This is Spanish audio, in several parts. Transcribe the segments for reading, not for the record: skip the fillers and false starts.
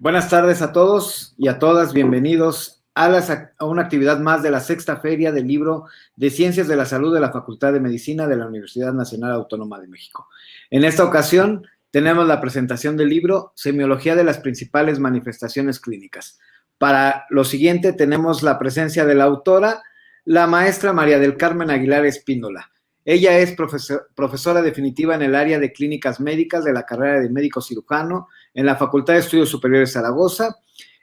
Buenas tardes a todos y a todas, bienvenidos a una actividad más de la Sexta Feria del Libro de Ciencias de la Salud de la Facultad de Medicina de la Universidad Nacional Autónoma de México. En esta ocasión tenemos la presentación del libro Semiología de las principales manifestaciones clínicas. Para lo siguiente tenemos la presencia de la autora, la maestra María del Carmen Aguilar Espíndola. Ella es profesora definitiva en el área de clínicas médicas de la carrera de médico cirujano en la Facultad de Estudios Superiores Zaragoza.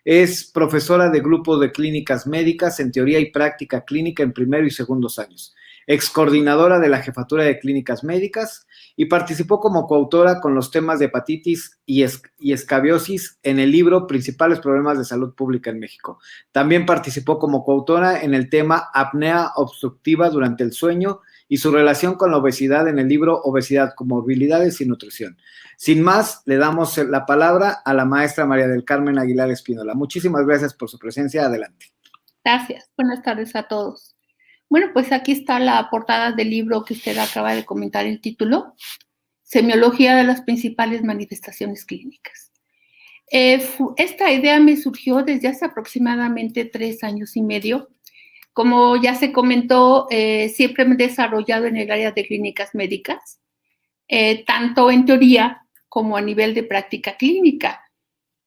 Es profesora de grupo de clínicas médicas en teoría y práctica clínica en primero y segundos años. Excoordinadora de la Jefatura de Clínicas Médicas y participó como coautora con los temas de hepatitis y escabiosis en el libro Principales Problemas de Salud Pública en México. También participó como coautora en el tema Apnea obstructiva durante el sueño y su relación con la obesidad en el libro Obesidad, comorbilidades y nutrición. Sin más, le damos la palabra a la maestra María del Carmen Aguilar Espíndola. Muchísimas gracias por su presencia. Adelante. Gracias. Buenas tardes a todos. Bueno, pues aquí está la portada del libro que usted acaba de comentar el título, Semiología de las principales manifestaciones clínicas. Esta idea me surgió desde hace aproximadamente 3 años y medio. Como ya se comentó, siempre me he desarrollado en el área de clínicas médicas, tanto en teoría como a nivel de práctica clínica.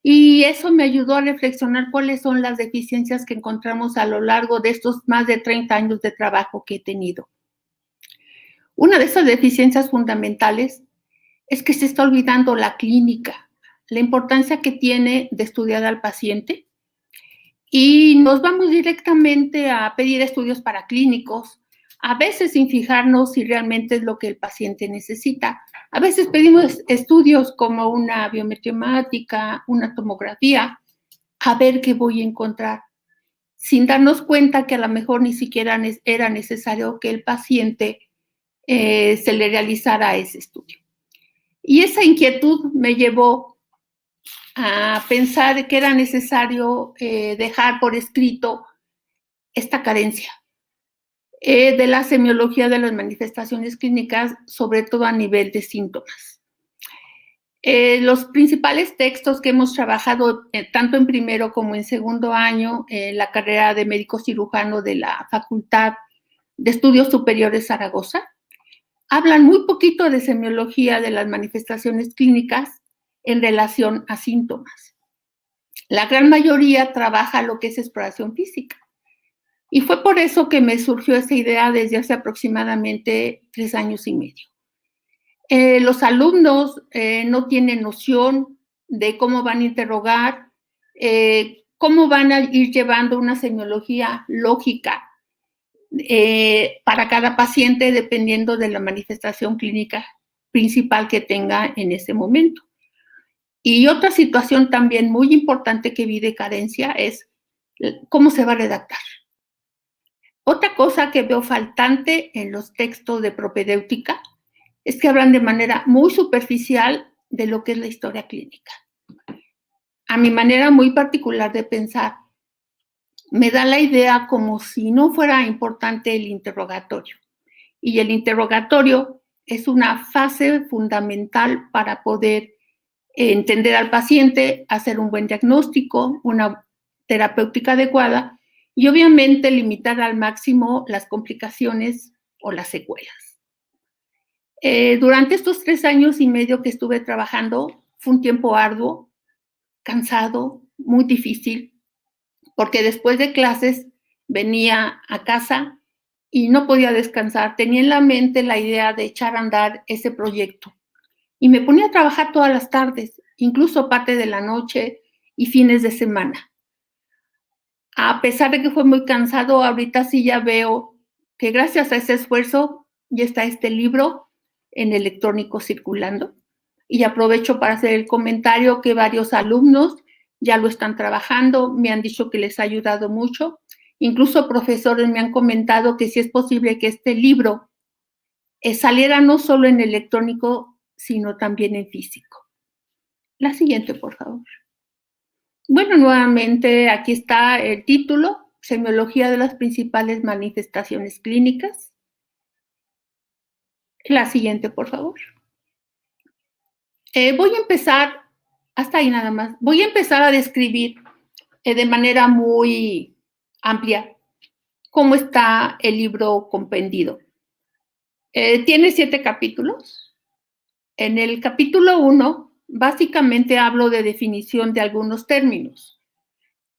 Y eso me ayudó a reflexionar cuáles son las deficiencias que encontramos a lo largo de estos más de 30 años de trabajo que he tenido. Una de esas deficiencias fundamentales es que se está olvidando la clínica, la importancia que tiene de estudiar al paciente, y nos vamos directamente a pedir estudios paraclínicos, a veces sin fijarnos si realmente es lo que el paciente necesita. A veces pedimos estudios como una biometría hemática, una tomografía, a ver qué voy a encontrar, sin darnos cuenta que a lo mejor ni siquiera era necesario que el paciente se le realizara ese estudio. Y esa inquietud me llevó a pensar que era necesario dejar por escrito esta carencia de la semiología de las manifestaciones clínicas, sobre todo a nivel de síntomas. Los principales textos que hemos trabajado tanto en primero como en segundo año en la carrera de médico cirujano de la Facultad de Estudios Superiores Zaragoza hablan muy poquito de semiología de las manifestaciones clínicas en relación a síntomas. La gran mayoría trabaja lo que es exploración física. Y fue por eso que me surgió esa idea desde hace aproximadamente 3 años y medio. Los alumnos no tienen noción de cómo van a interrogar, cómo van a ir llevando una semiología lógica para cada paciente dependiendo de la manifestación clínica principal que tenga en ese momento. Y otra situación también muy importante que vi de carencia es cómo se va a redactar. Otra cosa que veo faltante en los textos de propedéutica es que hablan de manera muy superficial de lo que es la historia clínica. A mi manera muy particular de pensar, me da la idea como si no fuera importante el interrogatorio. Y el interrogatorio es una fase fundamental para poder entender al paciente, hacer un buen diagnóstico, una terapéutica adecuada y obviamente limitar al máximo las complicaciones o las secuelas. Durante estos 3 años y medio que estuve trabajando, fue un tiempo arduo, cansado, muy difícil, porque después de clases venía a casa y no podía descansar. Tenía en la mente la idea de echar a andar ese proyecto. Y me ponía a trabajar todas las tardes, incluso parte de la noche y fines de semana. A pesar de que fue muy cansado, ahorita sí ya veo que gracias a ese esfuerzo ya está este libro en electrónico circulando. Y aprovecho para hacer el comentario que varios alumnos ya lo están trabajando, me han dicho que les ha ayudado mucho. Incluso profesores me han comentado que si es posible que este libro saliera no solo en electrónico, sino también en físico. La siguiente, por favor. Bueno, nuevamente aquí está el título, Semiología de las principales manifestaciones clínicas. La siguiente, por favor. Voy a empezar Hasta ahí nada más. Voy a empezar a describir de manera muy amplia cómo está el libro compendido. Tiene 7 capítulos. En el capítulo 1, básicamente hablo de definición de algunos términos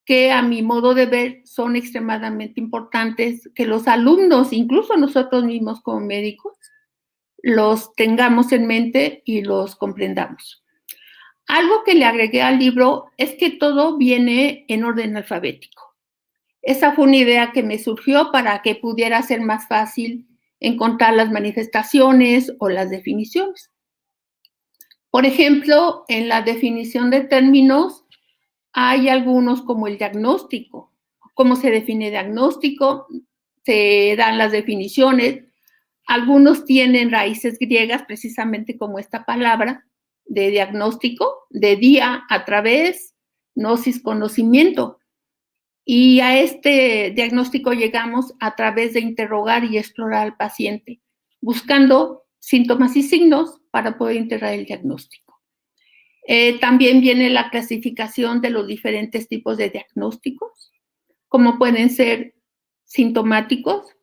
que a mi modo de ver son extremadamente importantes que los alumnos, incluso nosotros mismos como médicos, los tengamos en mente y los comprendamos. Algo que le agregué al libro es que todo viene en orden alfabético. Esa fue una idea que me surgió para que pudiera ser más fácil encontrar las manifestaciones o las definiciones. Por ejemplo, en la definición de términos hay algunos como el diagnóstico. ¿Cómo se define diagnóstico? Se dan las definiciones. Algunos tienen raíces griegas, precisamente como esta palabra de diagnóstico, de día a través, gnosis, conocimiento. Y a este diagnóstico llegamos a través de interrogar y explorar al paciente, buscando síntomas y signos para poder integrar el diagnóstico. También viene la clasificación de los diferentes tipos de diagnósticos, como pueden ser sintomáticos,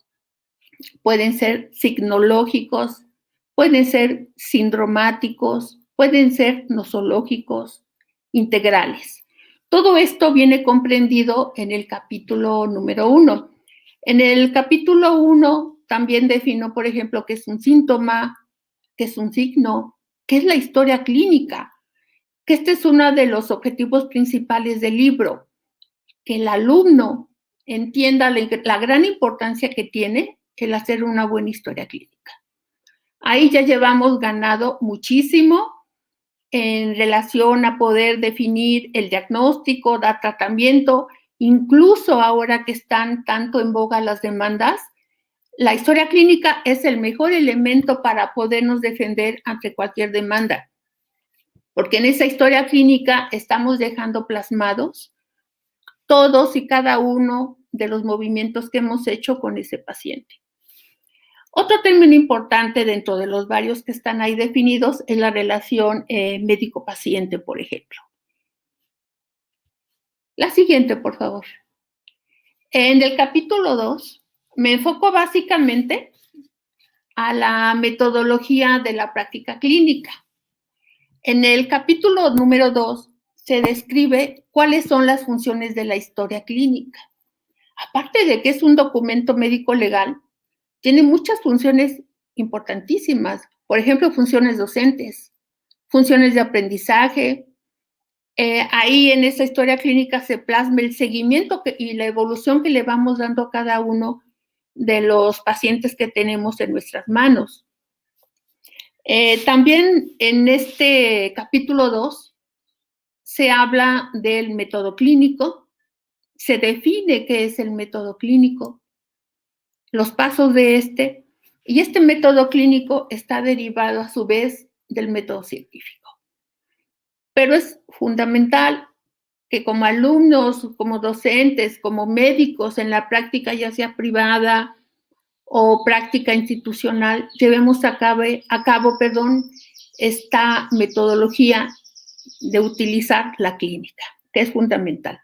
pueden ser signológicos, pueden ser sindromáticos, pueden ser nosológicos, integrales. Todo esto viene comprendido en el capítulo número 1. En el capítulo 1 también defino, por ejemplo, qué es un síntoma, qué es un signo, qué es la historia clínica, que este es uno de los objetivos principales del libro, que el alumno entienda la gran importancia que tiene el hacer una buena historia clínica. Ahí ya llevamos ganado muchísimo en relación a poder definir el diagnóstico, dar tratamiento, incluso ahora que están tanto en boga las demandas, la historia clínica es el mejor elemento para podernos defender ante cualquier demanda, porque en esa historia clínica estamos dejando plasmados todos y cada uno de los movimientos que hemos hecho con ese paciente. Otro término importante dentro de los varios que están ahí definidos es la relación médico-paciente, por ejemplo. La siguiente, por favor. En el capítulo 2 me enfoco básicamente a la metodología de la práctica clínica. En el capítulo número 2 se describe cuáles son las funciones de la historia clínica. Aparte de que es un documento médico legal, tiene muchas funciones importantísimas. Por ejemplo, funciones docentes, funciones de aprendizaje. Ahí en esa historia clínica se plasma el seguimiento y la evolución que le vamos dando a cada uno de los pacientes que tenemos en nuestras manos. También en este capítulo 2 se habla del método clínico, se define qué es el método clínico, los pasos de y este método clínico está derivado a su vez del método científico. Pero es fundamental que como alumnos, como docentes, como médicos en la práctica ya sea privada o práctica institucional, llevemos a cabo esta metodología de utilizar la clínica, que es fundamental.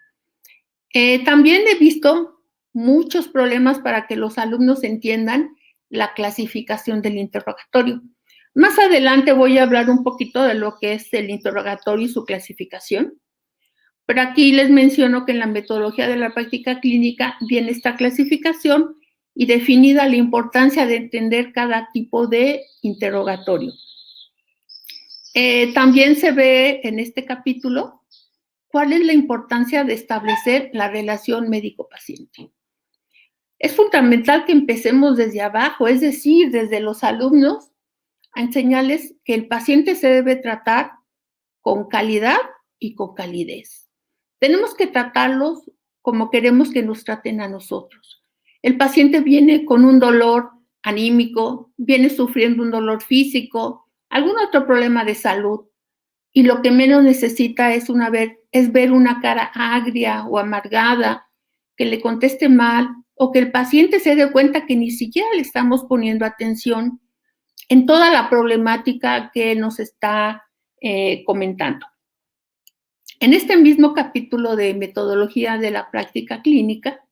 También he visto muchos problemas para que los alumnos entiendan la clasificación del interrogatorio. Más adelante voy a hablar un poquito de lo que es el interrogatorio y su clasificación, pero aquí les menciono que en la metodología de la práctica clínica viene esta clasificación y definida la importancia de entender cada tipo de interrogatorio. También se ve en este capítulo cuál es la importancia de establecer la relación médico-paciente. Es fundamental que empecemos desde abajo, es decir, desde los alumnos, a enseñarles que el paciente se debe tratar con calidad y con calidez. Tenemos que tratarlos como queremos que nos traten a nosotros. El paciente viene con un dolor anímico, viene sufriendo un dolor físico, algún otro problema de salud, y lo que menos necesita es ver una cara agria o amargada, que le conteste mal, o que el paciente se dé cuenta que ni siquiera le estamos poniendo atención en toda la problemática que nos está comentando. En este mismo capítulo de metodología de la práctica clínica,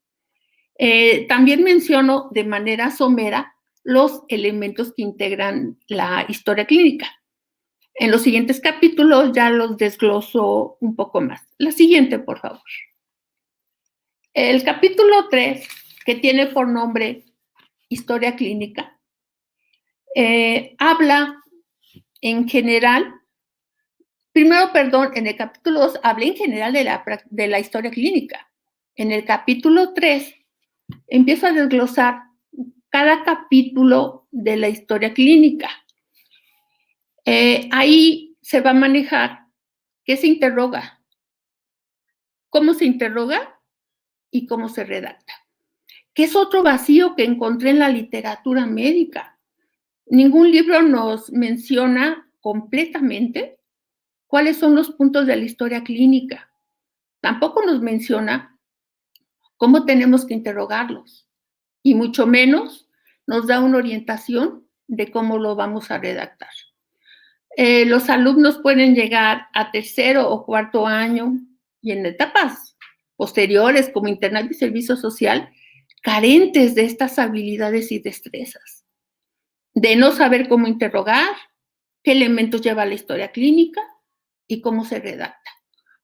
también menciono de manera somera los elementos que integran la historia clínica. En los siguientes capítulos ya los desgloso un poco más. La siguiente, por favor. El capítulo 3, que tiene por nombre Historia Clínica, habla en general, en el capítulo 2 habla en general de la historia clínica. En el capítulo 3 empiezo a desglosar cada capítulo de la historia clínica. Ahí se va a manejar qué se interroga, cómo se interroga y cómo se redacta. Que es otro vacío que encontré en la literatura médica. Ningún libro nos menciona completamente cuáles son los puntos de la historia clínica. Tampoco nos menciona cómo tenemos que interrogarlos, y mucho menos nos da una orientación de cómo lo vamos a redactar. Los alumnos pueden llegar a tercero o cuarto año y en etapas posteriores como internado y servicio social carentes de estas habilidades y destrezas, de no saber cómo interrogar, qué elementos lleva la historia clínica y cómo se redacta,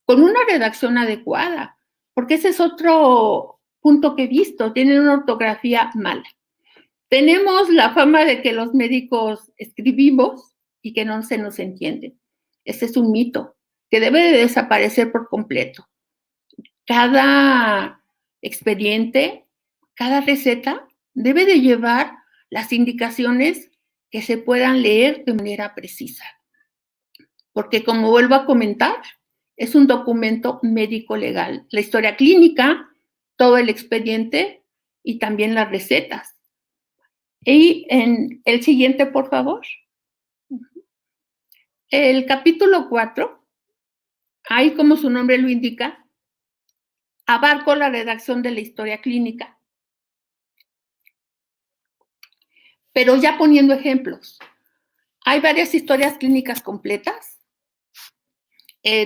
con una redacción adecuada, porque ese es otro punto que he visto, tienen una ortografía mala. Tenemos la fama de que los médicos escribimos y que no se nos entiende. Ese es un mito que debe de desaparecer por completo. Cada expediente, cada receta debe de llevar las indicaciones que se puedan leer de manera precisa. Porque como vuelvo a comentar, es un documento médico legal. La historia clínica, todo el expediente y también las recetas. Y en el siguiente, por favor. El capítulo 4, ahí como su nombre lo indica, abarco la redacción de la historia clínica, pero ya poniendo ejemplos. Hay varias historias clínicas completas.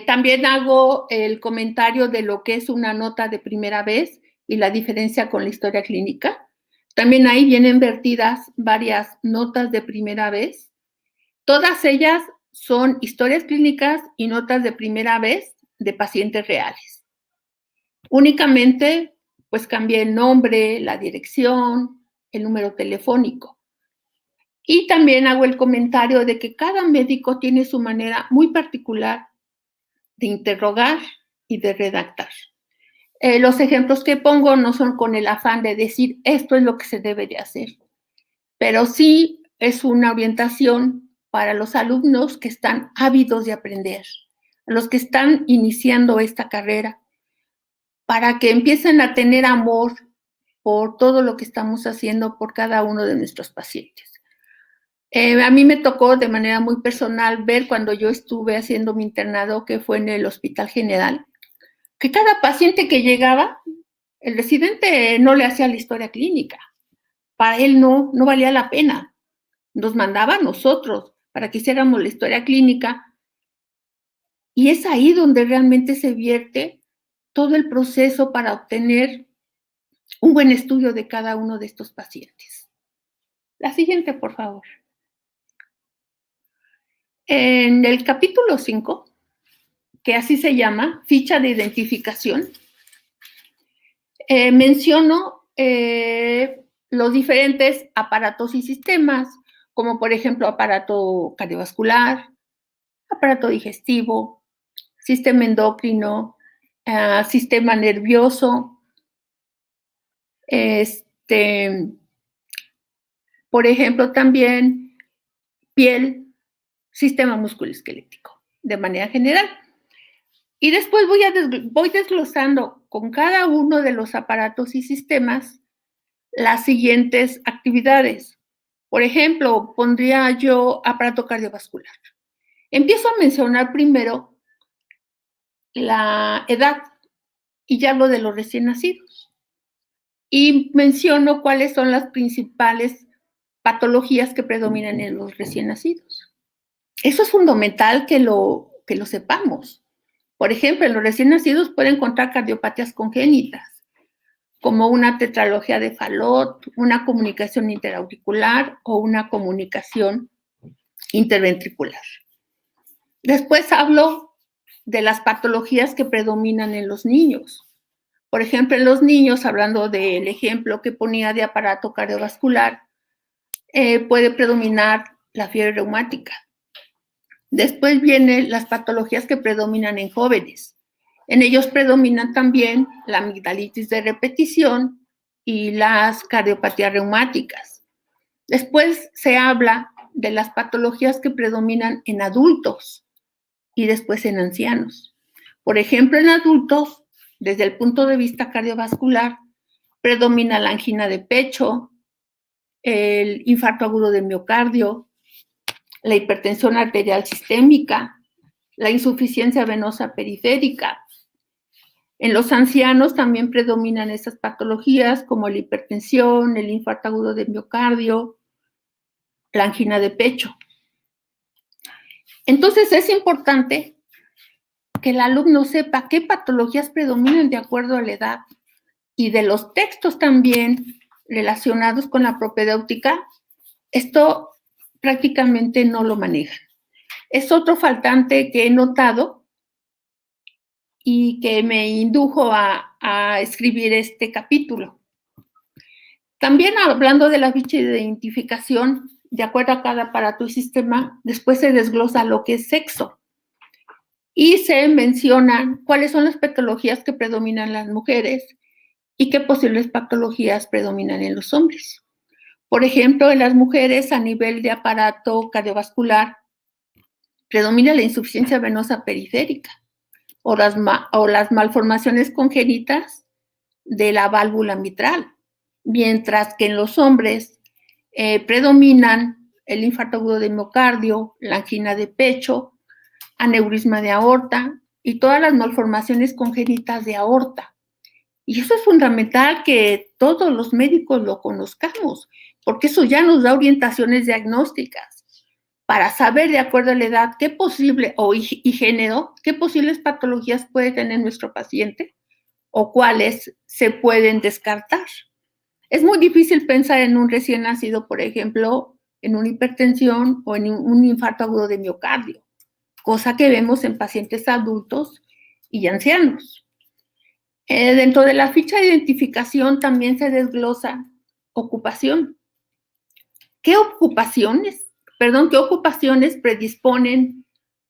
También hago el comentario de lo que es una nota de primera vez y la diferencia con la historia clínica. También ahí vienen vertidas varias notas de primera vez. Todas ellas son historias clínicas y notas de primera vez de pacientes reales. Únicamente, pues cambié el nombre, la dirección, el número telefónico. Y también hago el comentario de que cada médico tiene su manera muy particular de interrogar y de redactar. Los ejemplos que pongo no son con el afán de decir esto es lo que se debe de hacer, pero sí es una orientación para los alumnos que están ávidos de aprender, los que están iniciando esta carrera, para que empiecen a tener amor por todo lo que estamos haciendo por cada uno de nuestros pacientes. A mí me tocó de manera muy personal ver cuando yo estuve haciendo mi internado, que fue en el Hospital General, que cada paciente que llegaba, el residente no le hacía la historia clínica. Para él no valía la pena. Nos mandaba a nosotros para que hiciéramos la historia clínica. Y es ahí donde realmente se vierte todo el proceso para obtener un buen estudio de cada uno de estos pacientes. La siguiente, por favor. En el capítulo 5, que así se llama, ficha de identificación, menciono los diferentes aparatos y sistemas, como por ejemplo aparato cardiovascular, aparato digestivo, sistema endocrino, sistema nervioso, por ejemplo también piel, sistema musculoesquelético, de manera general. Y después voy desglosando con cada uno de los aparatos y sistemas las siguientes actividades. Por ejemplo, pondría yo aparato cardiovascular. Empiezo a mencionar primero la edad y ya lo de los recién nacidos. Y menciono cuáles son las principales patologías que predominan en los recién nacidos. Eso es fundamental que lo sepamos, Por ejemplo, en los recién nacidos pueden encontrar cardiopatías congénitas, como una tetralogía de Fallot, una comunicación interauricular o una comunicación interventricular. Después hablo de las patologías que predominan en los niños. Por ejemplo, en los niños, hablando del ejemplo que ponía de aparato cardiovascular, puede predominar la fiebre reumática. Después vienen las patologías que predominan en jóvenes. En ellos predominan también la amigdalitis de repetición y las cardiopatías reumáticas. Después se habla de las patologías que predominan en adultos y después en ancianos. Por ejemplo, en adultos, desde el punto de vista cardiovascular, predomina la angina de pecho, el infarto agudo de miocardio, la hipertensión arterial sistémica, la insuficiencia venosa periférica. En los ancianos también predominan esas patologías como la hipertensión, el infarto agudo de miocardio, la angina de pecho. Entonces es importante que el alumno sepa qué patologías predominan de acuerdo a la edad y de los textos también relacionados con la propedéutica. Esto prácticamente no lo manejan. Es otro faltante que he notado y que me indujo a escribir este capítulo. También hablando de la ficha de identificación, de acuerdo a cada aparato y sistema, después se desglosa lo que es sexo y se mencionan cuáles son las patologías que predominan en las mujeres y qué posibles patologías predominan en los hombres. Por ejemplo, en las mujeres a nivel de aparato cardiovascular predomina la insuficiencia venosa periférica o las malformaciones congénitas de la válvula mitral, mientras que en los hombres predominan el infarto agudo de miocardio, la angina de pecho, aneurisma de aorta y todas las malformaciones congénitas de aorta. Y eso es fundamental que todos los médicos lo conozcamos, porque eso ya nos da orientaciones diagnósticas para saber de acuerdo a la edad qué posible y género, qué posibles patologías puede tener nuestro paciente o cuáles se pueden descartar. Es muy difícil pensar en un recién nacido, por ejemplo, en una hipertensión o en un infarto agudo de miocardio, cosa que vemos en pacientes adultos y ancianos. Dentro de la ficha de identificación también se desglosa ocupación. ¿Qué ocupaciones predisponen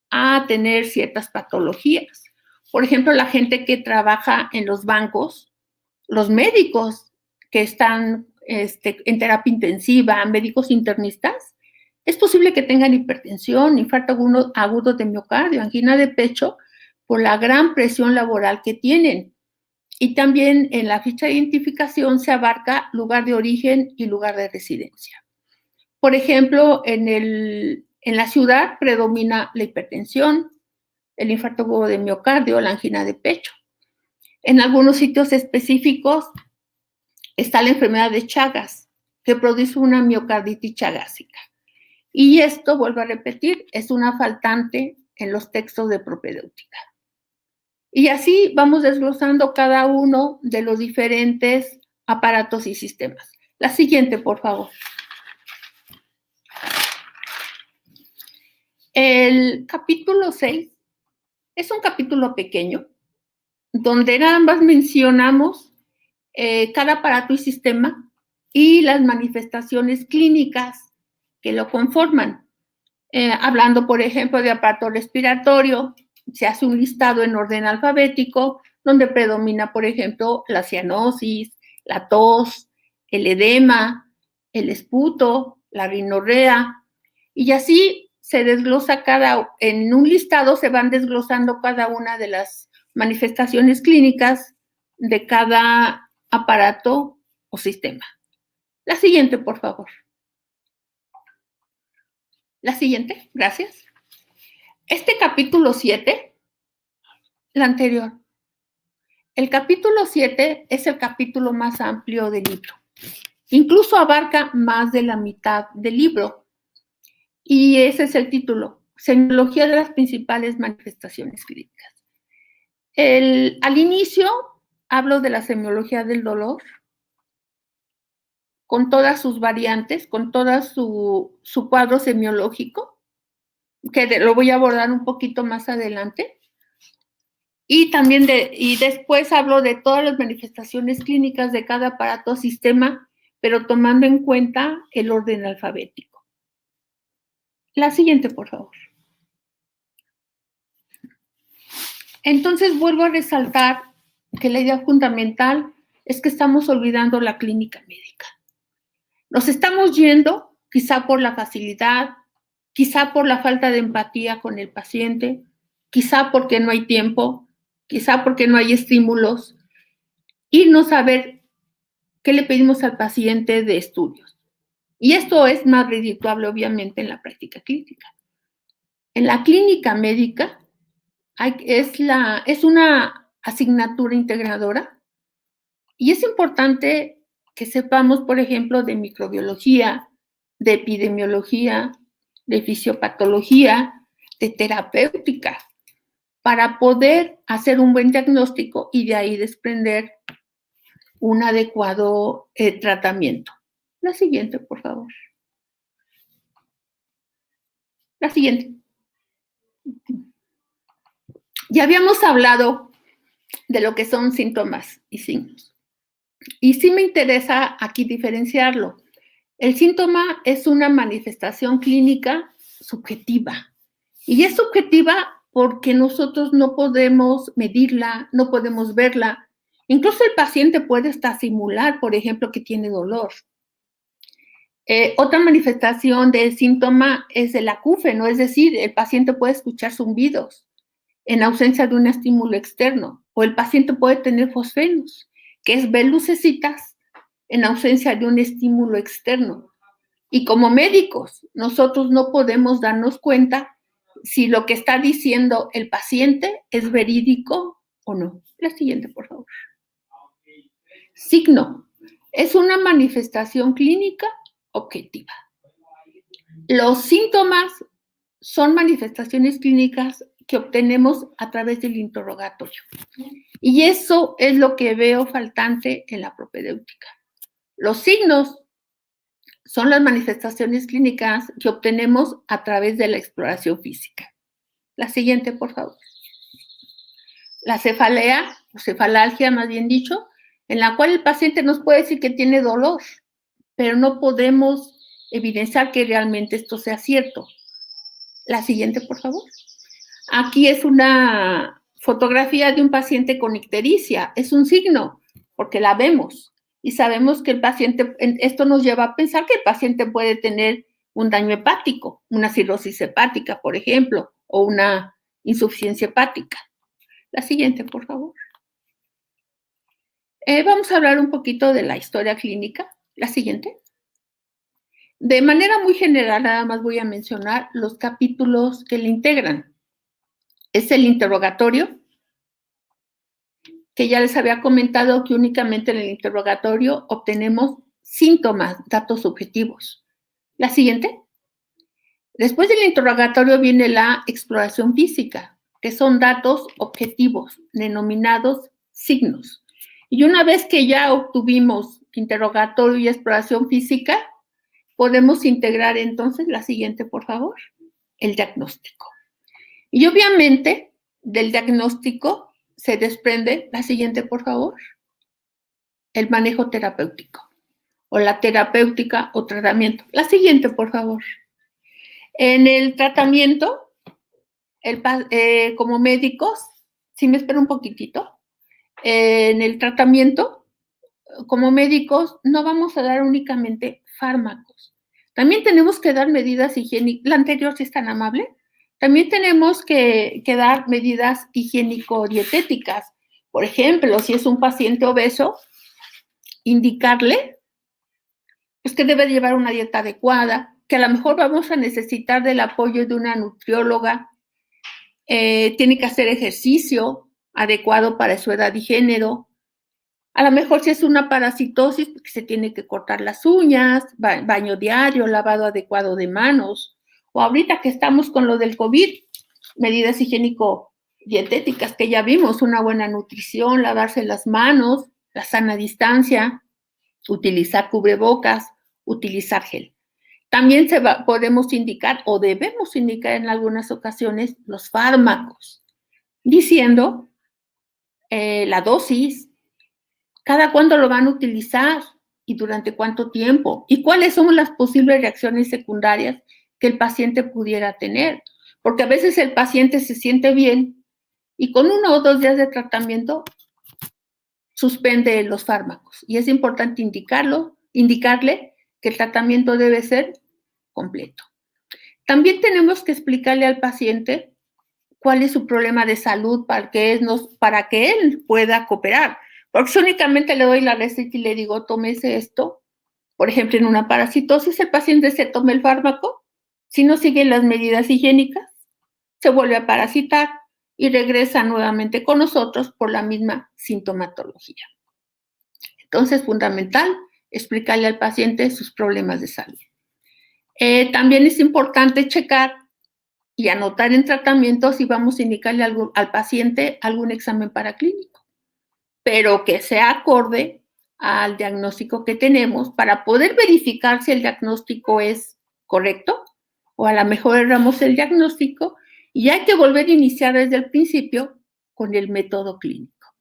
a tener ciertas patologías? Por ejemplo, la gente que trabaja en los bancos, los médicos que están en terapia intensiva, médicos internistas, es posible que tengan hipertensión, infarto agudo de miocardio, angina de pecho, por la gran presión laboral que tienen. Y también en la ficha de identificación se abarca lugar de origen y lugar de residencia. Por ejemplo, en la ciudad predomina la hipertensión, el infarto agudo de miocardio, la angina de pecho. En algunos sitios específicos está la enfermedad de Chagas, que produce una miocarditis chagásica. Y esto, vuelvo a repetir, es una faltante en los textos de propedéutica. Y así vamos desglosando cada uno de los diferentes aparatos y sistemas. La siguiente, por favor. El capítulo 6 es un capítulo pequeño, donde nada más mencionamos cada aparato y sistema y las manifestaciones clínicas que lo conforman. Hablando, por ejemplo, de aparato respiratorio, se hace un listado en orden alfabético, donde predomina, por ejemplo, la cianosis, la tos, el edema, el esputo, la rinorrea, y así se desglosa en un listado se van desglosando cada una de las manifestaciones clínicas de cada aparato o sistema. La siguiente, por favor. La siguiente, gracias. Este capítulo 7, la anterior. El capítulo 7 es el capítulo más amplio del libro. Incluso abarca más de la mitad del libro. Y ese es el título, Semiología de las principales manifestaciones clínicas. Al inicio hablo de la semiología del dolor, con todas sus variantes, con todo su cuadro semiológico, que lo voy a abordar un poquito más adelante. Y también después hablo de todas las manifestaciones clínicas de cada aparato o sistema, pero tomando en cuenta el orden alfabético. La siguiente, por favor. Entonces vuelvo a resaltar que la idea fundamental es que estamos olvidando la clínica médica. Nos estamos yendo, quizá por la facilidad, quizá por la falta de empatía con el paciente, quizá porque no hay tiempo, quizá porque no hay estímulos, irnos a ver qué le pedimos al paciente de estudios. Y esto es más redituable, obviamente, en la práctica clínica. En la clínica médica es una asignatura integradora y es importante que sepamos, por ejemplo, de microbiología, de epidemiología, de fisiopatología, de terapéutica, para poder hacer un buen diagnóstico y de ahí desprender un adecuado tratamiento. La siguiente, por favor. La siguiente. Ya habíamos hablado de lo que son síntomas y signos. Y sí me interesa aquí diferenciarlo. El síntoma es una manifestación clínica subjetiva. Y es subjetiva porque nosotros no podemos medirla, no podemos verla. Incluso el paciente puede hasta simular, por ejemplo, que tiene dolor. Otra manifestación del síntoma es el acúfeno, es decir, el paciente puede escuchar zumbidos en ausencia de un estímulo externo, o el paciente puede tener fosfenos, que es ver lucecitas en ausencia de un estímulo externo. Y como médicos, nosotros no podemos darnos cuenta si lo que está diciendo el paciente es verídico o no. La siguiente, por favor. Signo. Es una manifestación clínica objetiva. Los síntomas son manifestaciones clínicas que obtenemos a través del interrogatorio. Y eso es lo que veo faltante en la propedéutica. Los signos son las manifestaciones clínicas que obtenemos a través de la exploración física. La siguiente, por favor. La cefalea, o cefalalgia más bien dicho, en la cual el paciente nos puede decir que tiene dolor, pero no podemos evidenciar que realmente esto sea cierto. La siguiente, por favor. Aquí es una fotografía de un paciente con ictericia. Es un signo, porque la vemos. Y sabemos que el paciente, esto nos lleva a pensar que el paciente puede tener un daño hepático, una cirrosis hepática, por ejemplo, o una insuficiencia hepática. La siguiente, por favor. Vamos a hablar un poquito de la historia clínica. La siguiente. De manera muy general, nada más voy a mencionar los capítulos que le integran. Es el interrogatorio, que ya les había comentado que únicamente en el interrogatorio obtenemos síntomas, datos subjetivos. La siguiente. Después del interrogatorio viene la exploración física, que son datos objetivos, denominados signos. Y una vez que ya obtuvimos interrogatorio y exploración física, podemos integrar entonces la siguiente, por favor, el diagnóstico. Y obviamente del diagnóstico se desprende la siguiente, por favor, el manejo terapéutico o la terapéutica o tratamiento. La siguiente, por favor. En el tratamiento, como médicos, si me espero un poquitito, en el tratamiento, como médicos, no vamos a dar únicamente fármacos. También tenemos que dar medidas higiénicas. La anterior, si es tan amable. También tenemos que dar medidas higiénico-dietéticas. Por ejemplo, si es un paciente obeso, indicarle pues, que debe llevar una dieta adecuada, que a lo mejor vamos a necesitar del apoyo de una nutrióloga, tiene que hacer ejercicio adecuado para su edad y género. A lo mejor si es una parasitosis, porque se tiene que cortar las uñas, baño diario, lavado adecuado de manos. O ahorita que estamos con lo del COVID, medidas dietéticas que ya vimos, una buena nutrición, lavarse las manos, la sana distancia, utilizar cubrebocas, utilizar gel. También podemos indicar o debemos indicar en algunas ocasiones los fármacos, diciendo la dosis, cada cuándo lo van a utilizar y durante cuánto tiempo, y cuáles son las posibles reacciones secundarias que el paciente pudiera tener. Porque a veces el paciente se siente bien y con 1 o 2 días de tratamiento suspende los fármacos. Y es importante indicarle que el tratamiento debe ser completo. También tenemos que explicarle al paciente cuál es su problema de salud para que él pueda cooperar. Porque si únicamente le doy la receta y le digo, tómese esto, por ejemplo, en una parasitosis, el paciente se toma el fármaco, si no sigue las medidas higiénicas, se vuelve a parasitar y regresa nuevamente con nosotros por la misma sintomatología. Entonces, es fundamental explicarle al paciente sus problemas de salud. También es importante checar y anotar en tratamiento si vamos a indicarle al paciente algún examen paraclínico, pero que sea acorde al diagnóstico que tenemos para poder verificar si el diagnóstico es correcto o a lo mejor erramos el diagnóstico y hay que volver a iniciar desde el principio con el método clínico.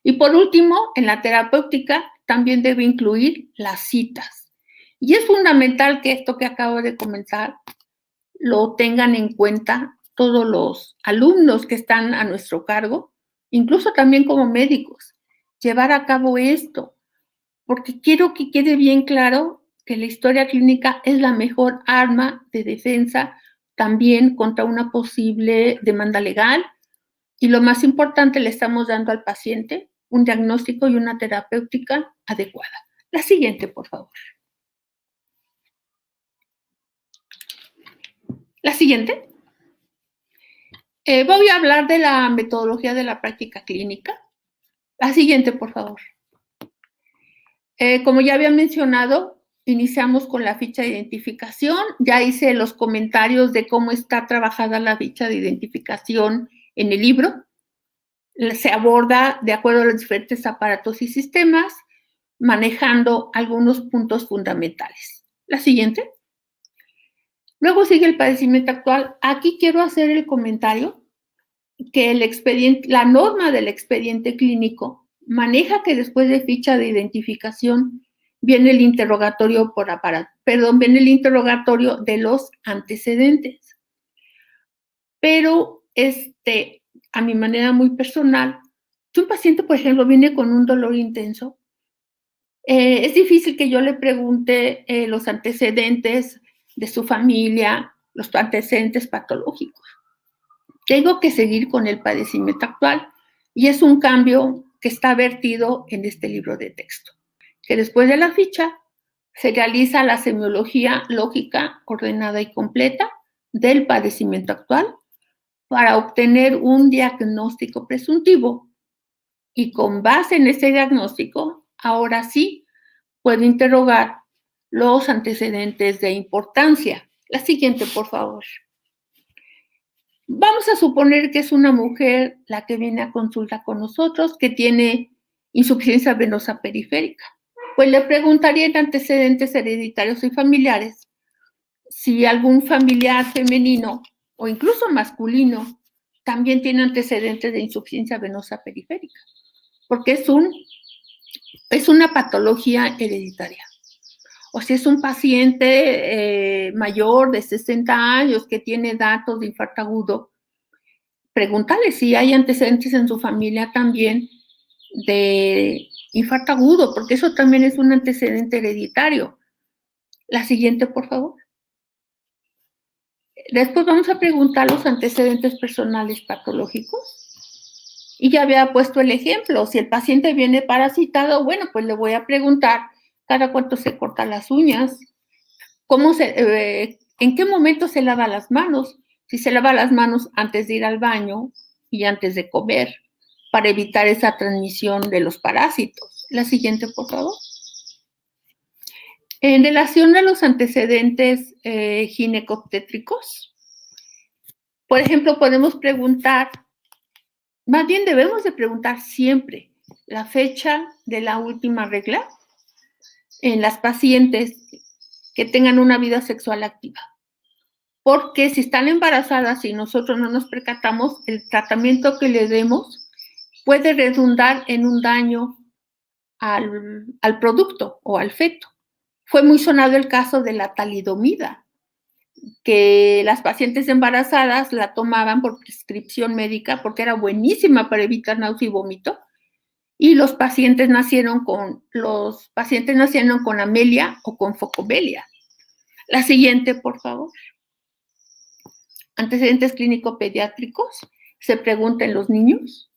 Y por último, en la terapéutica también debe incluir las citas. Y es fundamental que esto que acabo de comentar lo tengan en cuenta todos los alumnos que están a nuestro cargo, incluso también como médicos, llevar a cabo esto, porque quiero que quede bien claro que la historia clínica es la mejor arma de defensa también contra una posible demanda legal y lo más importante, le estamos dando al paciente un diagnóstico y una terapéutica adecuada. La siguiente, por favor. La siguiente. Voy a hablar de la metodología de la práctica clínica. La siguiente, por favor. Como ya había mencionado, iniciamos con la ficha de identificación. Ya hice los comentarios de cómo está trabajada la ficha de identificación en el libro. Se aborda de acuerdo a los diferentes aparatos y sistemas, manejando algunos puntos fundamentales. La siguiente. Luego sigue el padecimiento actual. Aquí quiero hacer el comentario que la norma del expediente clínico maneja que después de ficha de identificación viene el interrogatorio viene el interrogatorio de los antecedentes. Pero a mi manera muy personal, si un paciente, por ejemplo, viene con un dolor intenso, es difícil que yo le pregunte los antecedentes de su familia, los antecedentes patológicos. Tengo que seguir con el padecimiento actual y es un cambio que está vertido en este libro de texto, que después de la ficha se realiza la semiología lógica ordenada y completa del padecimiento actual para obtener un diagnóstico presuntivo y con base en ese diagnóstico, ahora sí puedo interrogar los antecedentes de importancia. La siguiente, por favor. Vamos a suponer que es una mujer la que viene a consulta con nosotros, que tiene insuficiencia venosa periférica. Pues le preguntaría en antecedentes hereditarios y familiares si algún familiar femenino o incluso masculino también tiene antecedentes de insuficiencia venosa periférica, porque es una patología hereditaria. O si es un paciente mayor de 60 años que tiene datos de infarto agudo, pregúntale si hay antecedentes en su familia también de infarto agudo, porque eso también es un antecedente hereditario. La siguiente, por favor. Después vamos a preguntar los antecedentes personales patológicos. Y ya había puesto el ejemplo, si el paciente viene parasitado, bueno, pues le voy a preguntar cada cuánto se corta las uñas, en qué momento se lava las manos, si se lava las manos antes de ir al baño y antes de comer, para evitar esa transmisión de los parásitos. La siguiente, por favor. En relación a los antecedentes ginecobstétricos, por ejemplo, podemos preguntar Más bien debemos de preguntar siempre la fecha de la última regla en las pacientes que tengan una vida sexual activa. Porque si están embarazadas y nosotros no nos percatamos, el tratamiento que le demos puede redundar en un daño al producto o al feto. Fue muy sonado el caso de la talidomida, que las pacientes embarazadas la tomaban por prescripción médica porque era buenísima para evitar náusea y vómito, y los pacientes nacieron con amelia o con focomelia. La siguiente, por favor. Antecedentes clínico-pediátricos. Se pregunta en los niños.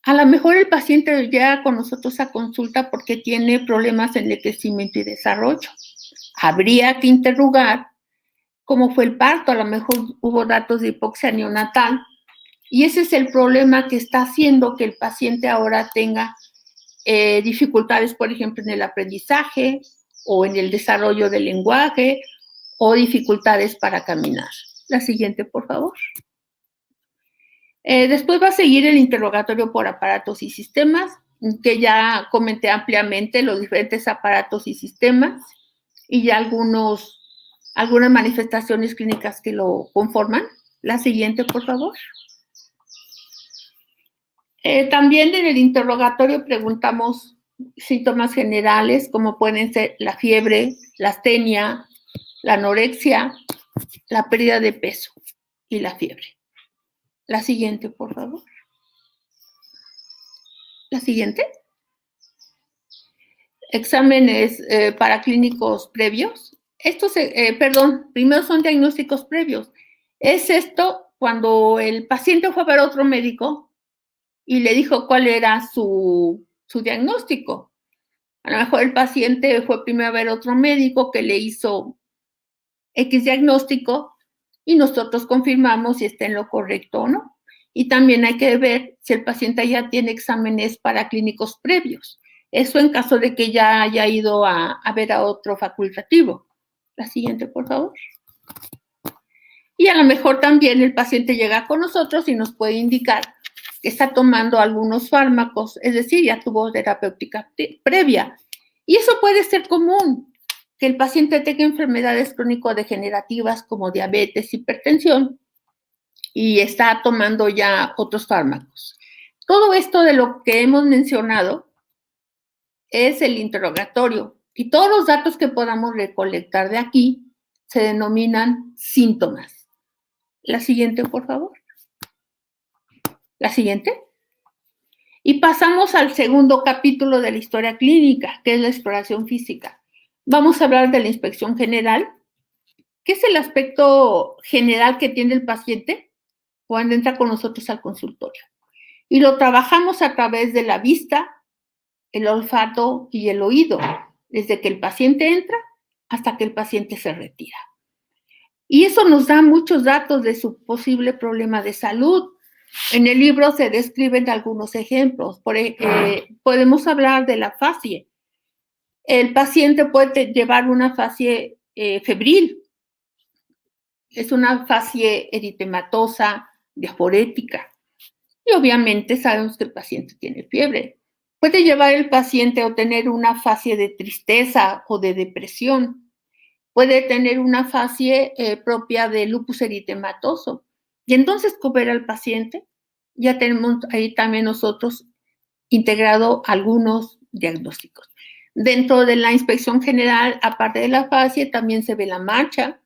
A lo mejor el paciente llega con nosotros a consulta porque tiene problemas en el crecimiento y desarrollo. Habría que interrogar cómo fue el parto. A lo mejor hubo datos de hipoxia neonatal. Y ese es el problema que está haciendo que el paciente ahora tenga dificultades, por ejemplo, en el aprendizaje o en el desarrollo del lenguaje o dificultades para caminar. La siguiente, por favor. Después va a seguir el interrogatorio por aparatos y sistemas, que ya comenté ampliamente los diferentes aparatos y sistemas y ya algunas manifestaciones clínicas que lo conforman. La siguiente, por favor. También en el interrogatorio preguntamos síntomas generales, como pueden ser la fiebre, la astenia, la anorexia, la pérdida de peso y la fiebre. La siguiente, por favor. La siguiente. Exámenes paraclínicos previos. Primero son diagnósticos previos. Es esto cuando el paciente fue a ver a otro médico y le dijo cuál era su diagnóstico. A lo mejor el paciente fue primero a ver a otro médico que le hizo X diagnóstico y nosotros confirmamos si está en lo correcto o no. Y también hay que ver si el paciente ya tiene exámenes paraclínicos previos. Eso en caso de que ya haya ido a ver a otro facultativo. La siguiente, por favor. Y a lo mejor también el paciente llega con nosotros y nos puede indicar que está tomando algunos fármacos, es decir, ya tuvo terapéutica previa. Y eso puede ser común, que el paciente tenga enfermedades crónico-degenerativas como diabetes, hipertensión, y está tomando ya otros fármacos. Todo esto de lo que hemos mencionado es el interrogatorio, y todos los datos que podamos recolectar de aquí se denominan síntomas. La siguiente, por favor. La siguiente. Y pasamos al segundo capítulo de la historia clínica, que es la exploración física. Vamos a hablar de la inspección general, que es el aspecto general que tiene el paciente cuando entra con nosotros al consultorio. Y lo trabajamos a través de la vista, el olfato y el oído, desde que el paciente entra hasta que el paciente se retira. Y eso nos da muchos datos de su posible problema de salud. En el libro se describen algunos ejemplos. Podemos hablar de la facie. El paciente puede llevar una facie febril. Es una facie eritematosa, diaforética. Y obviamente sabemos que el paciente tiene fiebre. Puede llevar el paciente a tener una facie de tristeza o de depresión. Puede tener una facie propia de lupus eritematoso. Y entonces, con ver al paciente, ya tenemos ahí también nosotros integrado algunos diagnósticos. Dentro de la inspección general, aparte de la facie, también se ve la marcha.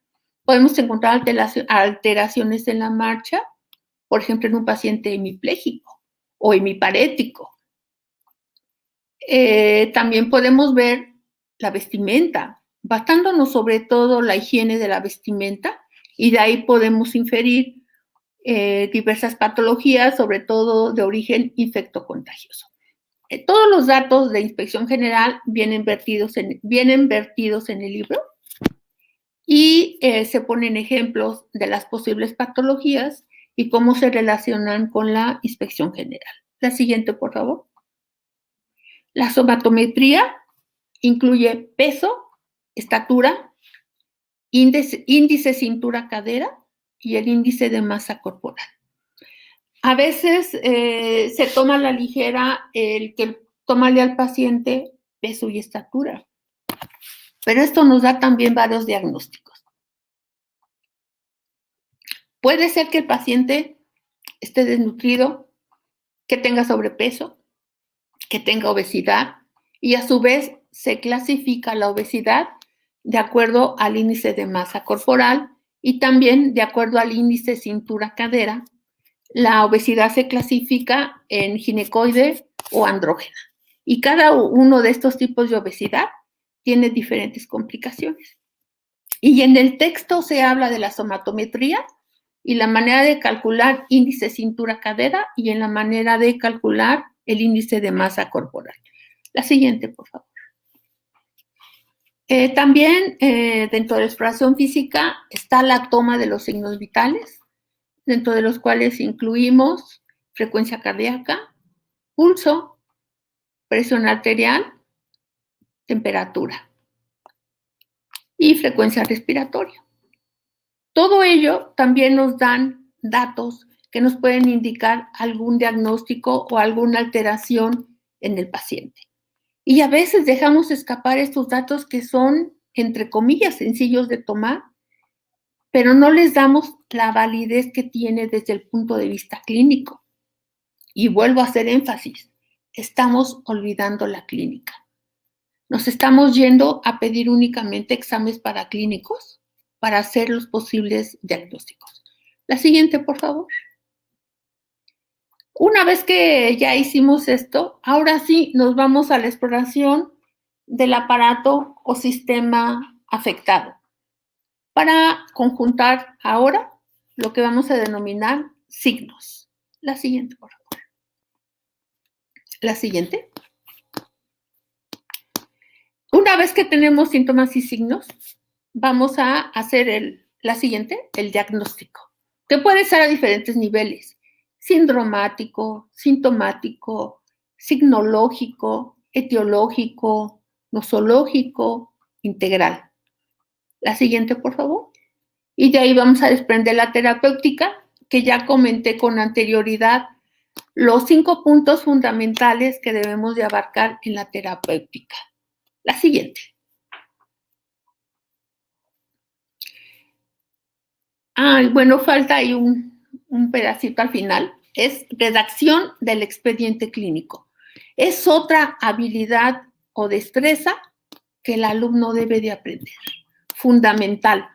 Podemos encontrar alteraciones en la marcha, por ejemplo, en un paciente hemipléjico o hemiparético. También podemos ver la vestimenta, basándonos sobre todo la higiene de la vestimenta, y de ahí podemos inferir diversas patologías, sobre todo de origen infectocontagioso. Todos los datos de inspección general vienen vertidos en el libro y se ponen ejemplos de las posibles patologías y cómo se relacionan con la inspección general. La siguiente, por favor. La somatometría incluye peso, estatura, índice cintura-cadera y el índice de masa corporal. A veces se toma a la ligera el que tomarle al paciente peso y estatura, pero esto nos da también varios diagnósticos. Puede ser que el paciente esté desnutrido, que tenga sobrepeso, que tenga obesidad, y a su vez se clasifica la obesidad de acuerdo al índice de masa corporal y también de acuerdo al índice cintura-cadera. La obesidad se clasifica en ginecoide o andrógena. Y cada uno de estos tipos de obesidad tiene diferentes complicaciones. Y en el texto se habla de la somatometría y la manera de calcular índice cintura-cadera y en la manera de calcular el índice de masa corporal. La siguiente, por favor. También dentro de la exploración física está la toma de los signos vitales, dentro de los cuales incluimos frecuencia cardíaca, pulso, presión arterial, temperatura y frecuencia respiratoria. Todo ello también nos dan datos que nos pueden indicar algún diagnóstico o alguna alteración en el paciente. Y a veces dejamos escapar estos datos que son, entre comillas, sencillos de tomar, pero no les damos la validez que tiene desde el punto de vista clínico. Y vuelvo a hacer énfasis, estamos olvidando la clínica. Nos estamos yendo a pedir únicamente exámenes paraclínicos para hacer los posibles diagnósticos. La siguiente, por favor. Una vez que ya hicimos esto, ahora sí nos vamos a la exploración del aparato o sistema afectado para conjuntar ahora lo que vamos a denominar signos. La siguiente, por favor. La siguiente. Una vez que tenemos síntomas y signos, vamos a hacer la siguiente, el diagnóstico, que puede ser a diferentes niveles: sindromático, sintomático, signológico, etiológico, nosológico, integral. La siguiente, por favor. Y de ahí vamos a desprender la terapéutica, que ya comenté con anterioridad, los 5 puntos fundamentales que debemos de abarcar en la terapéutica. La siguiente. Bueno, falta ahí un pedacito al final. Es redacción del expediente clínico. Es otra habilidad o destreza que el alumno debe de aprender. Fundamental.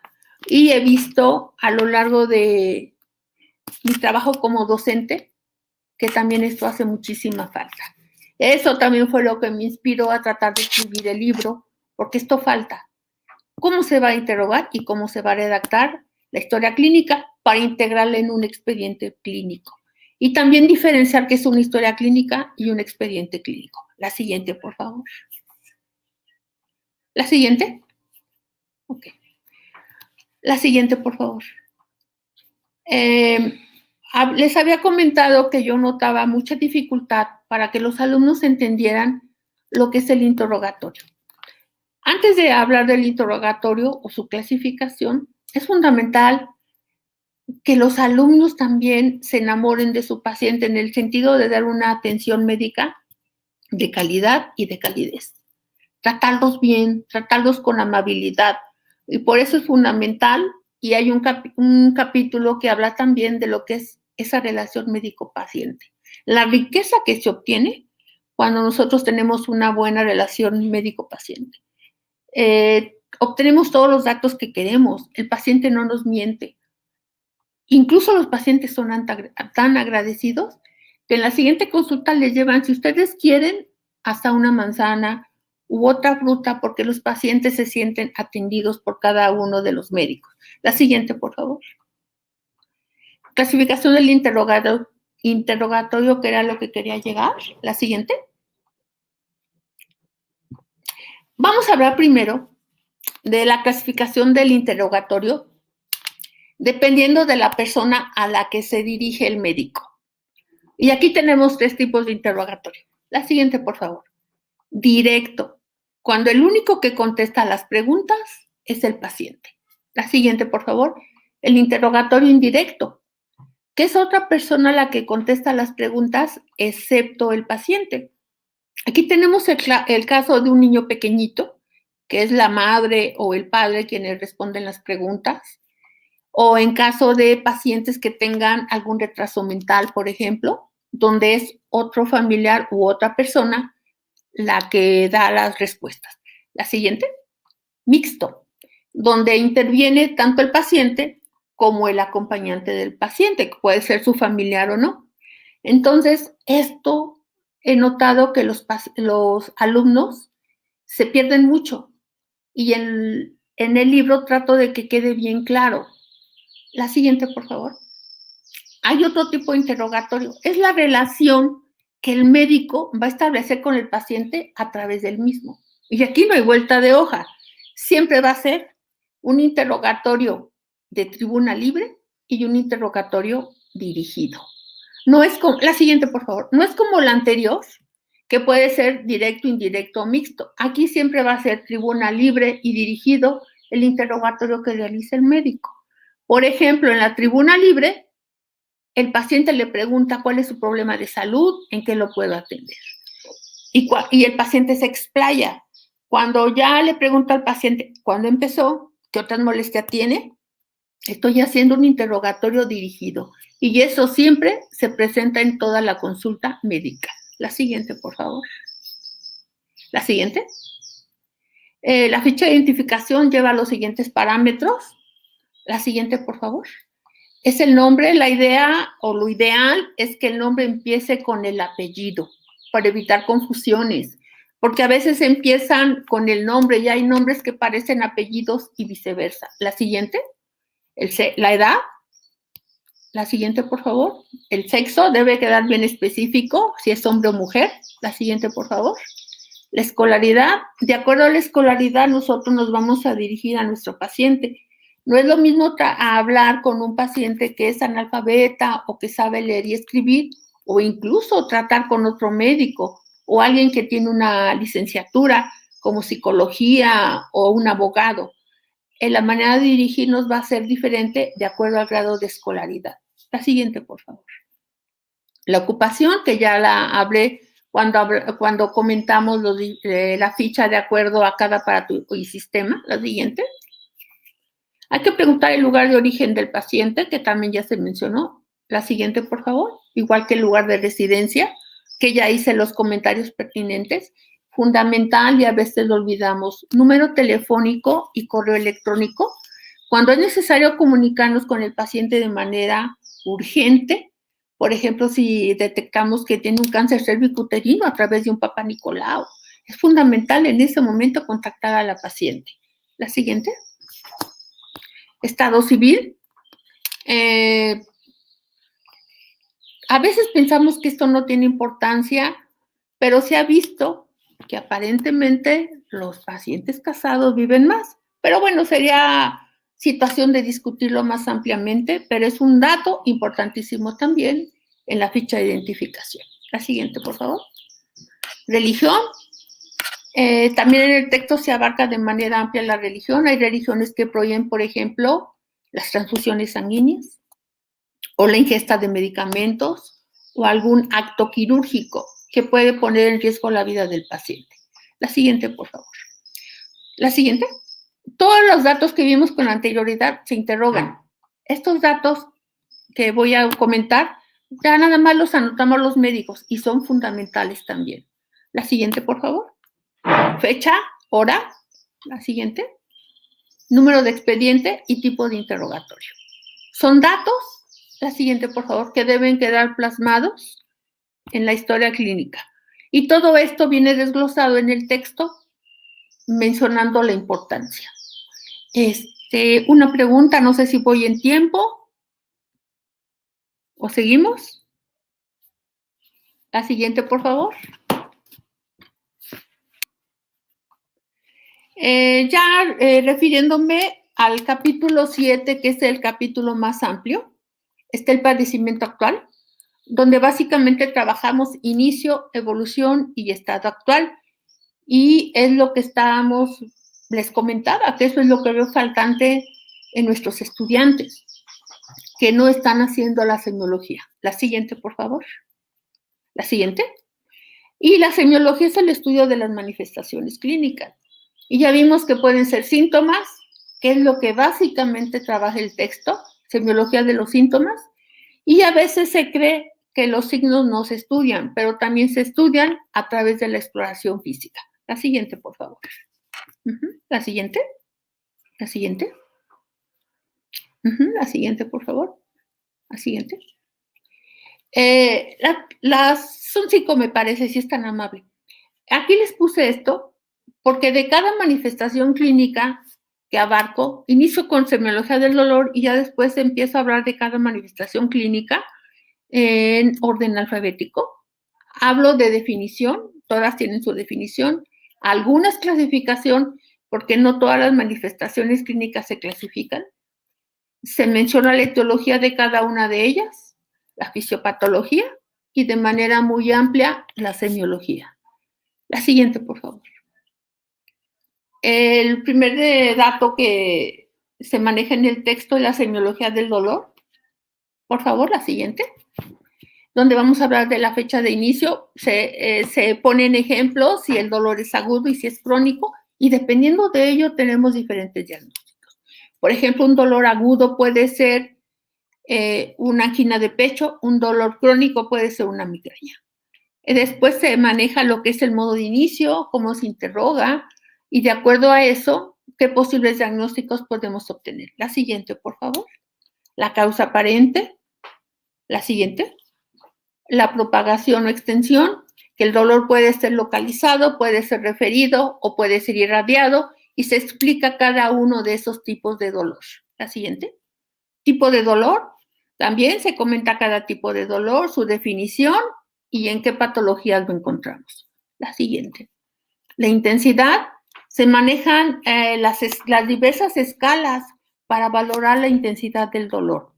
Y he visto a lo largo de mi trabajo como docente que también esto hace muchísima falta. Eso también fue lo que me inspiró a tratar de escribir el libro, porque esto falta. ¿Cómo se va a interrogar y cómo se va a redactar la historia clínica para integrarla en un expediente clínico? Y también diferenciar qué es una historia clínica y un expediente clínico. La siguiente, por favor. ¿La siguiente? Ok. La siguiente, por favor. Les había comentado que yo notaba mucha dificultad para que los alumnos entendieran lo que es el interrogatorio. Antes de hablar del interrogatorio o su clasificación, es fundamental que los alumnos también se enamoren de su paciente en el sentido de dar una atención médica de calidad y de calidez. Tratarlos bien, tratarlos con amabilidad. Y por eso es fundamental, y hay un capítulo que habla también de lo que es esa relación médico-paciente. La riqueza que se obtiene cuando nosotros tenemos una buena relación médico-paciente. Obtenemos todos los datos que queremos, el paciente no nos miente. Incluso los pacientes son tan agradecidos que en la siguiente consulta les llevan, si ustedes quieren, hasta una manzana u otra fruta, porque los pacientes se sienten atendidos por cada uno de los médicos. La siguiente, por favor. Clasificación del interrogatorio, que era lo que quería llegar. La siguiente. Vamos a hablar primero de la clasificación del interrogatorio, dependiendo de la persona a la que se dirige el médico. Y aquí tenemos 3 tipos de interrogatorio. La siguiente, por favor. Directo, cuando el único que contesta las preguntas es el paciente. La siguiente, por favor. El interrogatorio indirecto, que es otra persona la que contesta las preguntas, excepto el paciente. Aquí tenemos el caso de un niño pequeñito, que es la madre o el padre quienes responden las preguntas, o en caso de pacientes que tengan algún retraso mental, por ejemplo, donde es otro familiar u otra persona la que da las respuestas. La siguiente, mixto, donde interviene tanto el paciente como el acompañante del paciente, que puede ser su familiar o no. Entonces, esto he notado que los alumnos se pierden mucho y en el libro trato de que quede bien claro. La siguiente, por favor. Hay otro tipo de interrogatorio. Es la relación que el médico va a establecer con el paciente a través del mismo. Y aquí no hay vuelta de hoja. Siempre va a ser un interrogatorio de tribuna libre y un interrogatorio dirigido. No es como, la siguiente, por favor. No es como la anterior, que puede ser directo, indirecto o mixto. Aquí siempre va a ser tribuna libre y dirigido el interrogatorio que realiza el médico. Por ejemplo, en la tribuna libre, el paciente le pregunta cuál es su problema de salud, en qué lo puedo atender. Y el paciente se explaya. Cuando ya le pregunto al paciente cuándo empezó, qué otras molestias tiene, estoy haciendo un interrogatorio dirigido. Y eso siempre se presenta en toda la consulta médica. La siguiente, por favor. La siguiente. La ficha de identificación lleva los siguientes parámetros. La siguiente, por favor. Es el nombre, la idea o lo ideal es que el nombre empiece con el apellido para evitar confusiones, porque a veces empiezan con el nombre y hay nombres que parecen apellidos y viceversa. La siguiente, la edad. La siguiente, por favor. El sexo debe quedar bien específico, si es hombre o mujer. La siguiente, por favor. La escolaridad. De acuerdo a la escolaridad, nosotros nos vamos a dirigir a nuestro paciente. No es lo mismo hablar con un paciente que es analfabeta o que sabe leer y escribir, o incluso tratar con otro médico o alguien que tiene una licenciatura como psicología o un abogado. La manera de dirigirnos va a ser diferente de acuerdo al grado de escolaridad. La siguiente, por favor. La ocupación, que ya la hablé cuando comentamos la ficha de acuerdo a cada aparato y sistema. La siguiente. Hay que preguntar el lugar de origen del paciente, que también ya se mencionó. La siguiente, por favor. Igual que el lugar de residencia, que ya hice los comentarios pertinentes. Fundamental, y a veces lo olvidamos, número telefónico y correo electrónico. Cuando es necesario comunicarnos con el paciente de manera urgente, por ejemplo, si detectamos que tiene un cáncer cervicuterino a través de un Papa Nicolau, es fundamental en ese momento contactar a la paciente. La siguiente. Estado civil. A veces pensamos que esto no tiene importancia, pero se ha visto que aparentemente los pacientes casados viven más. Pero bueno, sería situación de discutirlo más ampliamente, pero es un dato importantísimo también en la ficha de identificación. La siguiente, por favor. Religión. También en el texto se abarca de manera amplia la religión. Hay religiones que prohíben, por ejemplo, las transfusiones sanguíneas o la ingesta de medicamentos o algún acto quirúrgico que puede poner en riesgo la vida del paciente. La siguiente, por favor. La siguiente. Todos los datos que vimos con anterioridad se interrogan. Estos datos que voy a comentar, ya nada más los anotamos los médicos y son fundamentales también. La siguiente, por favor. Fecha, hora. La siguiente. Número de expediente y tipo de interrogatorio. Son datos, la siguiente, por favor, que deben quedar plasmados en la historia clínica. Y todo esto viene desglosado en el texto mencionando la importancia. Una pregunta, no sé si voy en tiempo o seguimos. La siguiente, por favor. Refiriéndome al capítulo 7, que es el capítulo más amplio, está el padecimiento actual, donde básicamente trabajamos inicio, evolución y estado actual. Y es lo que les comentaba, que eso es lo que veo faltante en nuestros estudiantes. que no están haciendo la semiología. La siguiente, por favor. La siguiente. Y la semiología es el estudio de las manifestaciones clínicas. Y ya vimos que pueden ser síntomas, que es lo que básicamente trabaja el texto, semiología de los síntomas, y a veces se cree que los signos no se estudian, pero también se estudian a través de la exploración física. La siguiente, por favor. La siguiente. La siguiente. La siguiente, por favor. La siguiente. Son 5, me parece, si es tan amable. Aquí les puse esto porque de cada manifestación clínica que abarco, inicio con semiología del dolor y ya después empiezo a hablar de cada manifestación clínica en orden alfabético. Hablo de definición, todas tienen su definición, algunas clasificación, porque no todas las manifestaciones clínicas se clasifican. Se menciona la etiología de cada una de ellas, la fisiopatología y de manera muy amplia la semiología. La siguiente, por favor. El primer dato que se maneja en el texto es la semiología del dolor. Por favor, la siguiente. Donde vamos a hablar de la fecha de inicio. Se ponen ejemplos si el dolor es agudo y si es crónico, y dependiendo de ello tenemos diferentes diagnósticos. Por ejemplo, un dolor agudo puede ser una angina de pecho, un dolor crónico puede ser una migraña. Después se maneja lo que es el modo de inicio, cómo se interroga, y de acuerdo a eso, qué posibles diagnósticos podemos obtener. La siguiente, por favor. La causa aparente. La siguiente. La propagación o extensión, que el dolor puede ser localizado, puede ser referido o puede ser irradiado, y se explica cada uno de esos tipos de dolor. La siguiente. Tipo de dolor. También se comenta cada tipo de dolor, su definición y en qué patologías lo encontramos. La siguiente. La intensidad. Se manejan las diversas escalas para valorar la intensidad del dolor.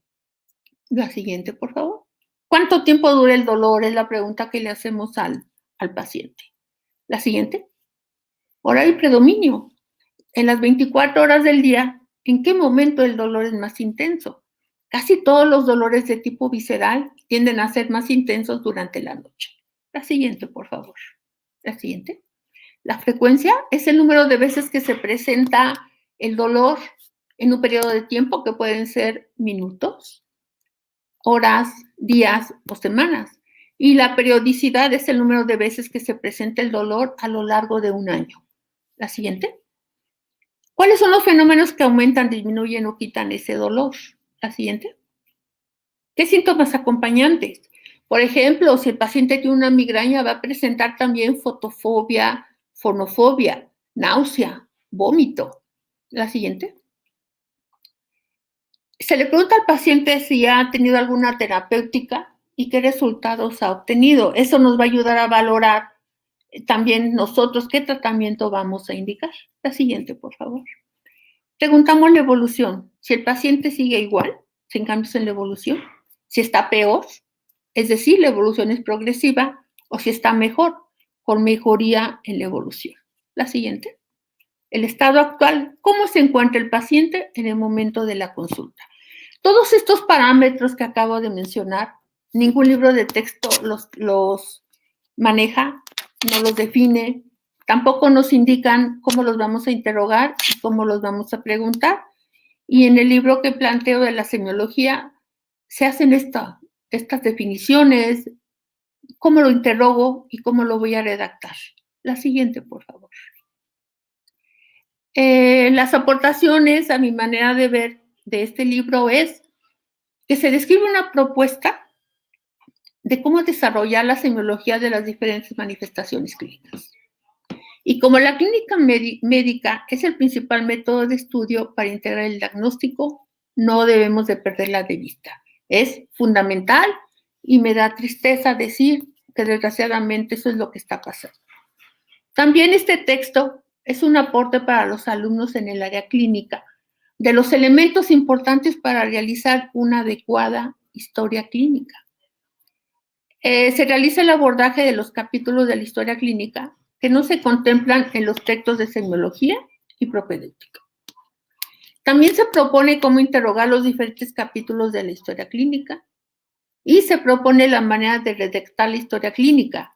La siguiente, por favor. ¿Cuánto tiempo dura el dolor? Es la pregunta que le hacemos al paciente. La siguiente. Horario y predominio. En las 24 horas del día, ¿en qué momento el dolor es más intenso? Casi todos los dolores de tipo visceral tienden a ser más intensos durante la noche. La siguiente, por favor. La siguiente. La frecuencia es el número de veces que se presenta el dolor en un periodo de tiempo que pueden ser minutos, horas, días o semanas. Y la periodicidad es el número de veces que se presenta el dolor a lo largo de un año. La siguiente. ¿Cuáles son los fenómenos que aumentan, disminuyen o quitan ese dolor? La siguiente. ¿Qué síntomas acompañantes? Por ejemplo, si el paciente tiene una migraña, va a presentar también fotofobia, fonofobia, náusea, vómito. La siguiente. Se le pregunta al paciente si ha tenido alguna terapéutica y qué resultados ha obtenido. Eso nos va a ayudar a valorar también nosotros qué tratamiento vamos a indicar. La siguiente, por favor. Preguntamos la evolución. Si el paciente sigue igual, sin cambios en la evolución, si está peor, es decir, la evolución es progresiva, o si está mejor, con mejoría en la evolución. La siguiente. El estado actual, cómo se encuentra el paciente en el momento de la consulta. Todos estos parámetros que acabo de mencionar, ningún libro de texto los maneja, no los define, tampoco nos indican cómo los vamos a interrogar y cómo los vamos a preguntar. Y en el libro que planteo de la semiología se hacen estas definiciones, cómo lo interrogo y cómo lo voy a redactar. La siguiente, por favor. Las aportaciones, a mi manera de ver, de este libro es que se describe una propuesta de cómo desarrollar la semiología de las diferentes manifestaciones clínicas. Y como la clínica médica es el principal método de estudio para integrar el diagnóstico, no debemos de perderla de vista. Es fundamental y me da tristeza decir que desgraciadamente eso es lo que está pasando. También este texto es un aporte para los alumnos en el área clínica de los elementos importantes para realizar una adecuada historia clínica. Se realiza el abordaje de los capítulos de la historia clínica que no se contemplan en los textos de semiología y propedéutica. También se propone cómo interrogar los diferentes capítulos de la historia clínica y se propone la manera de redactar la historia clínica,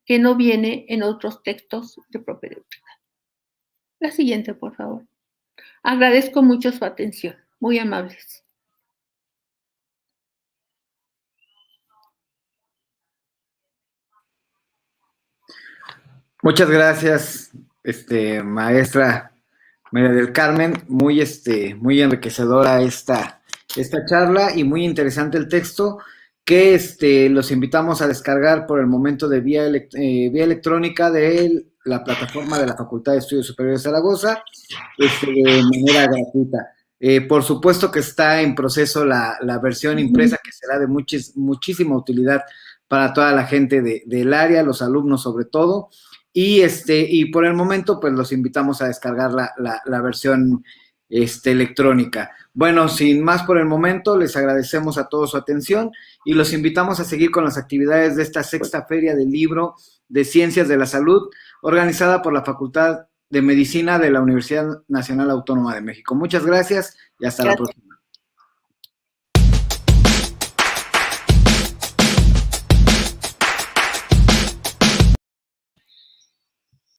que no viene en otros textos de propedéutica. La siguiente, por favor. Agradezco mucho su atención. Muy amables. Muchas gracias, maestra María del Carmen. Muy enriquecedora esta charla y muy interesante el texto que los invitamos a descargar por el momento de vía electrónica de la plataforma de la Facultad de Estudios Superiores de Zaragoza, de manera gratuita. Por supuesto que está en proceso la versión impresa, que será de muchísima utilidad para toda la gente del área, los alumnos sobre todo. Y por el momento, pues los invitamos a descargar la versión electrónica. Bueno, sin más por el momento, les agradecemos a todos su atención y los invitamos a seguir con las actividades de esta sexta Feria del Libro de Ciencias de la Salud, organizada por la Facultad de Medicina de la Universidad Nacional Autónoma de México. Muchas gracias y hasta la próxima.